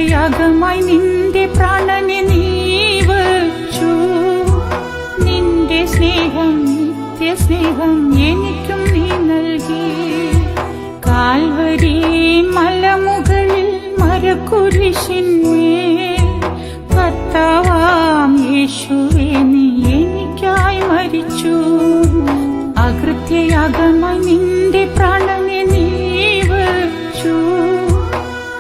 അകൃത്യയാഗമായി നിന്റെ പ്രാണനെ നീ വച്ചു. നിന്റെ സ്നേഹം നിത്യസ്നേഹം എനിക്കും നീ നൽകി. കാൽവരി മലമുകളിൽ മരക്കുരിശിന്മേൽ കർത്താവാം യേശുവേ നീ എനിക്കായി മരിച്ചു. അകൃത്യയാഗമായി നിന്റെ പ്രാണനെ നീ വച്ചു.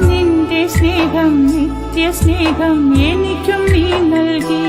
നിന്റെ സ്നേഹം നിത്യസ്നേഹം എനിക്കും നീ നൽകി.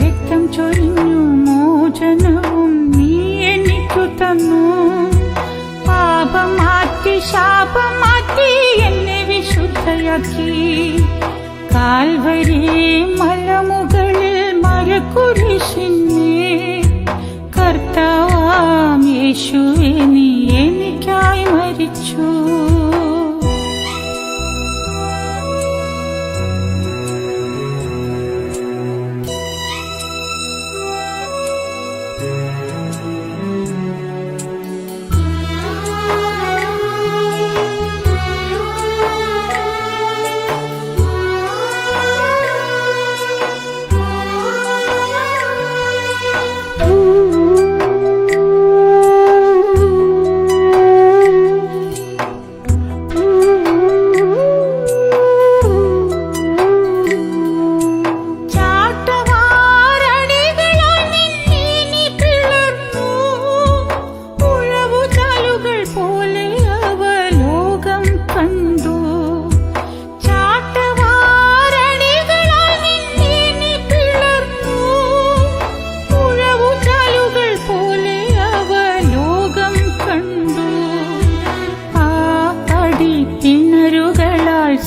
രക്തം ചൊരിഞ്ഞു മോചനവും നീ എനിക്കു തന്നു. പാപം മാറ്റി ശാപം മാറ്റി എന്നെ വിശുദ്ധയാക്കി. കാൽവരി മലമുകളിൽ മരക്കുരിശിന്മേൽ കർത്താവാം യേശുവേ നീ എനിക്കായി മരിച്ചു.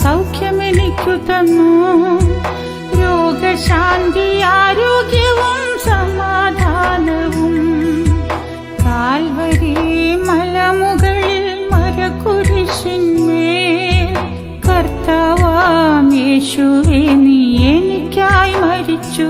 സൗഖ്യമെനിക്കു തന്നു. രോഗശാന്തി ആരോഗ്യവും സമാധാനവും. കാൽവരി മലമുകളിൽ മരക്കുരിശിന്മേൽ കർത്താവാം യേശുവേ നീ എനിക്കായി മരിച്ചു.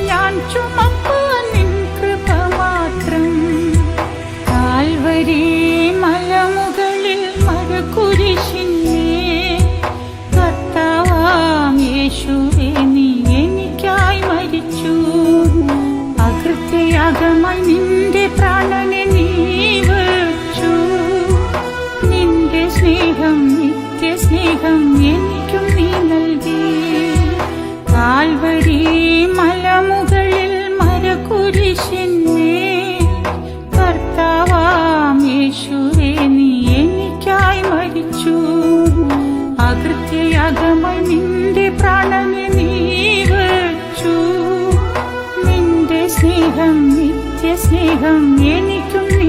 ഞാൻ ചുമപ്പാൻ നിൻ കൃപ മാത്രം. കാൽവരി മലമുകളിൽ മരക്കുരിശിന്മേൽ കർത്താവാം യേശുവേ നീ എനിക്കായി മരിച്ചു. അകൃത്യയാഗമായി നിന്റെ പ്രാണനെ നീ വച്ചു. നിന്റെ സ്നേഹം നിത്യസ്നേഹം എനിക്കും നീ നൽകി. കാൽവരി മലമുകളിൽ മരക്കുരിശിന്മേൽ കർത്താവാം യേശു യാഗമായി നിന്റെ പ്രാണനെ നീ വച്ചു. നിന്റെ സ്നേഹം നിത്യസ്നേഹം എനിക്കും നീ